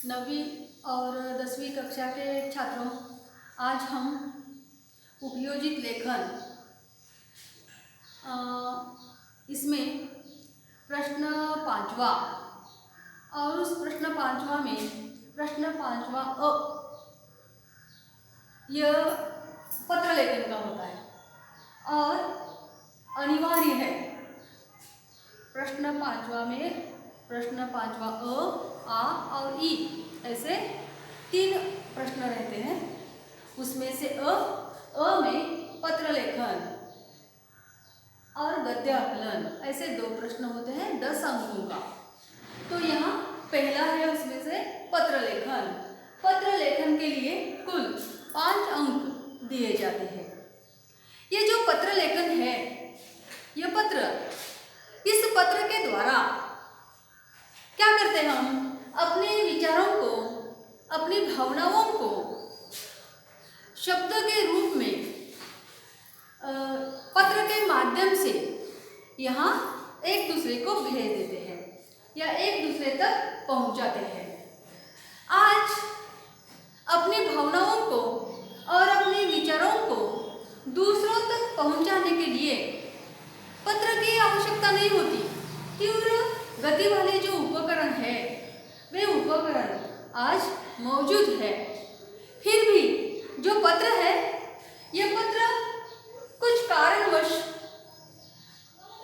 9वीं और 10वीं कक्षा के छात्रों, आज हम उपयोजित लेखन इसमें प्रश्न 5वां और उस प्रश्न 5वां में प्रश्न 5वां यह पत्र लेखन का होता है और अनिवार्य है। प्रश्न 5वां में प्रश्न 5वां आ और ई ऐसे 3 प्रश्न रहते हैं। उसमें से अ में पत्र लेखन और गद्य आकलन ऐसे 2 प्रश्न होते हैं 10 अंकों का। तो यहाँ पहला है उसमें से पत्र लेखन। पत्र लेखन के लिए कुल 5 अंक दिए जाते हैं। ये जो पत्र लेखन है, यह पत्र, इस पत्र के द्वारा क्या करते हैं हम अपने विचारों को, अपनी भावनाओं को शब्द के रूप में पत्र के माध्यम से यहाँ एक दूसरे को भेज देते हैं या एक दूसरे तक पहुँचाते हैं। आज अपनी भावनाओं को और अपने विचारों को दूसरों तक पहुँचाने के लिए पत्र की आवश्यकता नहीं होती। तीव्र गति वाले जो उपकरण है, वे उपकरण आज मौजूद है। फिर भी जो पत्र है, यह पत्र कुछ कारणवश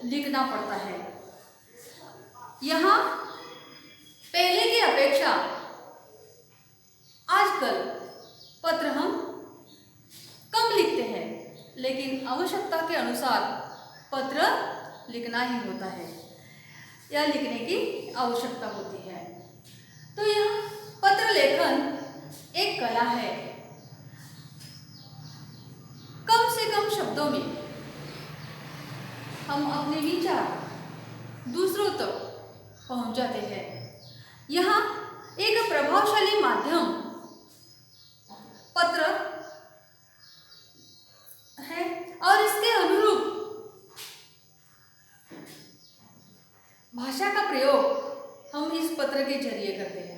लिखना पड़ता है। यहाँ पहले की अपेक्षा आजकल पत्र हम कम लिखते हैं, लेकिन आवश्यकता के अनुसार पत्र लिखना ही होता है या लिखने की आवश्यकता होती है। तो यह पत्र लेखन एक कला है। कम से कम शब्दों में हम अपने विचार दूसरों तक पहुंचाते हैं। यहाँ एक प्रभावशाली माध्यम पत्र है और इसके अनुरूप भाषा का प्रयोग हम इस पत्र के जरिए करते हैं।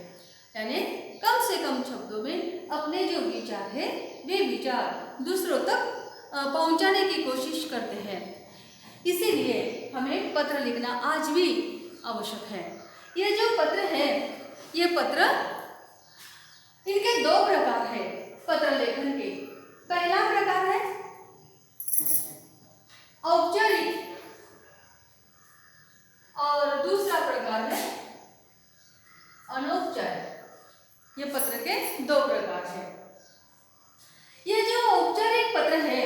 यानी कम से कम शब्दों में अपने जो विचार है, वे विचार दूसरों तक पहुंचाने की कोशिश करते हैं। इसीलिए हमें पत्र लिखना आज भी आवश्यक है। ये जो पत्र है, ये पत्र, इनके 2 प्रकार है पत्र लेखन के। पहला प्रकार है औपचारिक और दूसरा प्रकार है अनौपचारिक। ये पत्र के 2 प्रकार हैं। ये जो औपचारिक पत्र है,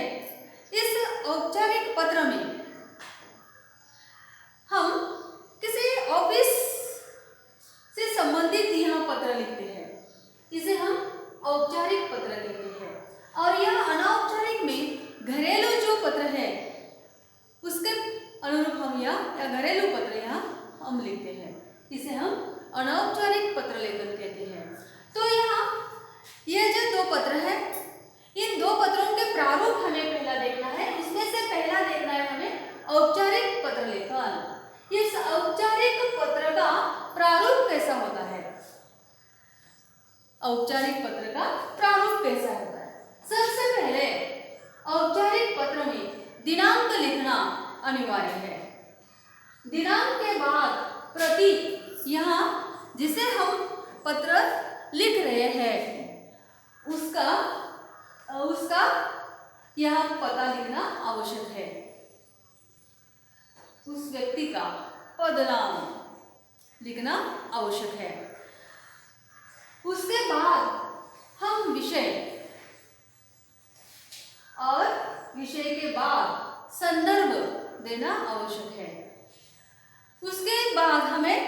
इस औपचारिक पत्र में हम किसी ऑफिस से संबंधित यहाँ पत्र लिखते हैं। इसे हम औपचारिक पत्र कहते हैं। और यह अनौपचारिक में घरेलू जो पत्र है, उसके अनुरूप हम या घरेलू पत्र यहाँ हम लिखते हैं। इसे हम अनौपचारिक पत्र लेखन कहते हैं। तो यहाँ ये जो 2 पत्र है, इन 2 पत्रों के प्रारूप हमें पहला देखना है। उसमें से पहला देखना है हमें औपचारिक पत्र लेखन। इस औपचारिक पत्र का प्रारूप कैसा होता है? औपचारिक पत्र का प्रारूप कैसा होता है? सबसे पहले औपचारिक पत्र में दिनांक लिखना अनिवार्य है। दिनांक के बाद प्रति, यहाँ जिसे हम पत्र लिख रहे हैं उसका यहाँ पता लिखना आवश्यक है। उस व्यक्ति का पदनाम लिखना आवश्यक है। उसके बाद हम विषय और विषय के बाद संदर्भ देना आवश्यक है। उसके बाद हमें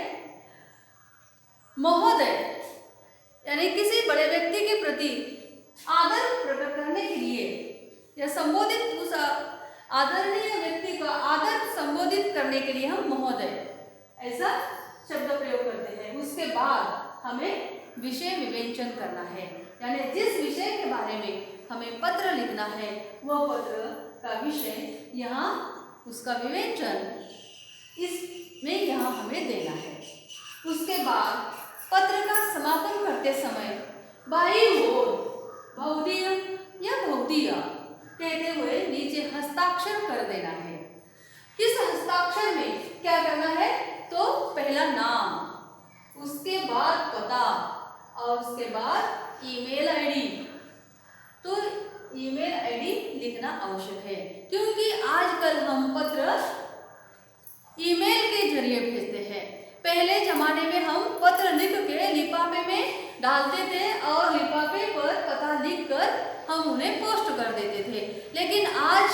महोदय यानी किसी बड़े व्यक्ति के प्रति आदर प्रकट करने के लिए या संबोधित, उस आदरणीय व्यक्ति का आदर संबोधित करने के लिए हम महोदय ऐसा शब्द प्रयोग करते हैं। उसके बाद हमें विषय विवेचन करना है। यानी जिस विषय के बारे में हमें पत्र लिखना है, वह पत्र का विषय यहाँ उसका विवेचन इसमें यहाँ हमें देना है। उसके बाद पत्र का समापन करते करते समय बाईं ओर भौतिक या भौतिक कहते हुए नीचे हस्ताक्षर कर देना है। इस हस्ताक्षर में क्या करना है? तो पहला नाम, उसके बाद पता और उसके बाद ईमेल आईडी। तो ईमेल आईडी लिखना आवश्यक है, क्योंकि आजकल हम पत्र ईमेल के जरिए भेजते हैं। पहले जमाने में हम पत्र लिख के लिफाफे में डालते थे और लिफाफे पर पता लिखकर हम उन्हें पोस्ट कर देते थे। लेकिन आज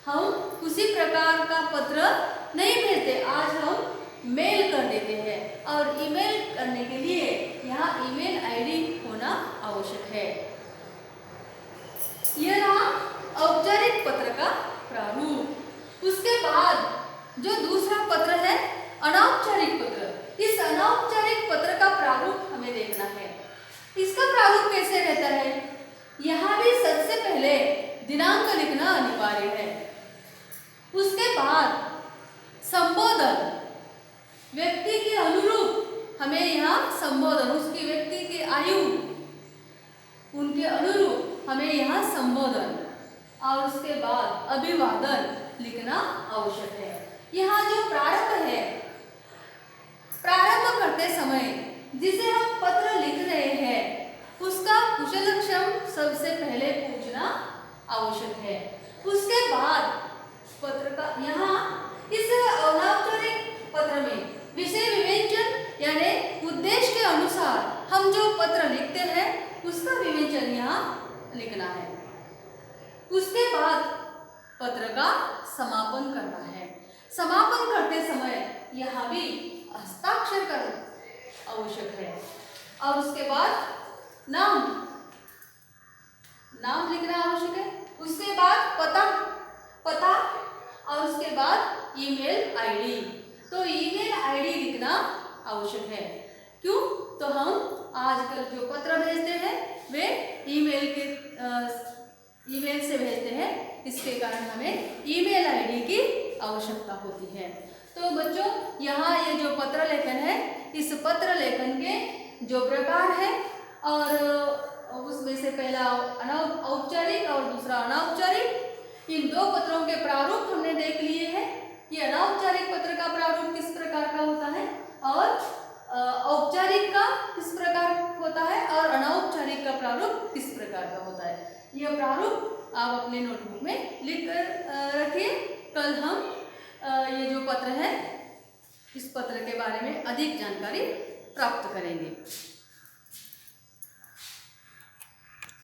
हम उसी प्रकार का पत्र नहीं भेजते, आज हम मेल कर देते हैं और ईमेल करने के लिए यहाँ ईमेल आईडी होना आवश्यक है। यह रहा औपचारिक पत्र का प्रारूप। उसके बाद जो दूसरा पत्र है अनौपचारिक पत्र। इस अनौपचारिक पत्र का प्रारूप हमें देखना है। इसका प्रारूप कैसे रहता है? यहाँ भी सबसे पहले दिनांक लिखना अनिवार्य है। उसके बाद संबोधन, व्यक्ति के अनुरूप हमें यहाँ संबोधन, उसकी व्यक्ति की आयु उनके अनुरूप हमें यहाँ संबोधन और उसके बाद अभिवादन लिखना आवश्यक है। यहाँ जो प्रारंभ है, प्रारंभ करते समय जिसे हम पत्र लिख रहे हैं उसका कुशलक्षेम सबसे पहले पूछना आवश्यक है। उसके बाद पत्र का यहाँ इस अनौपचारिक पत्र में विषय विवेचन यानी उद्देश्य के अनुसार हम जो पत्र लिखते हैं उसका विवेचन यहाँ लिखना है। उसके बाद पत्र का समापन करना है। समापन करते समय यहाँ भी हस्ताक्षर कर आवश्यक है और उसके बाद नाम लिखना आवश्यक है। उसके बाद पता और उसके बाद ईमेल आईडी। तो ईमेल आईडी लिखना आवश्यक है। क्यों? तो हम आजकल जो पत्र भेजते हैं वे ईमेल से भेजते हैं, इसके कारण हमें ईमेल आईडी की आवश्यकता होती है। तो बच्चों, यहाँ ये जो पत्र लेखन है, इस पत्र लेखन के जो प्रकार है और उसमें से पहला औपचारिक और दूसरा अनौपचारिक, इन दो पत्रों के प्रारूप हमने देख लिए हैं कि अनौपचारिक पत्र का प्रारूप किस प्रकार का होता है और औपचारिक का किस प्रकार होता है और अनौपचारिक का प्रारूप किस प्रकार का होता है। यह प्रारूप आप अपने नोटबुक में लिख कर रखिए। कल हम ये जो पत्र है इस पत्र के बारे में अधिक जानकारी प्राप्त करेंगे।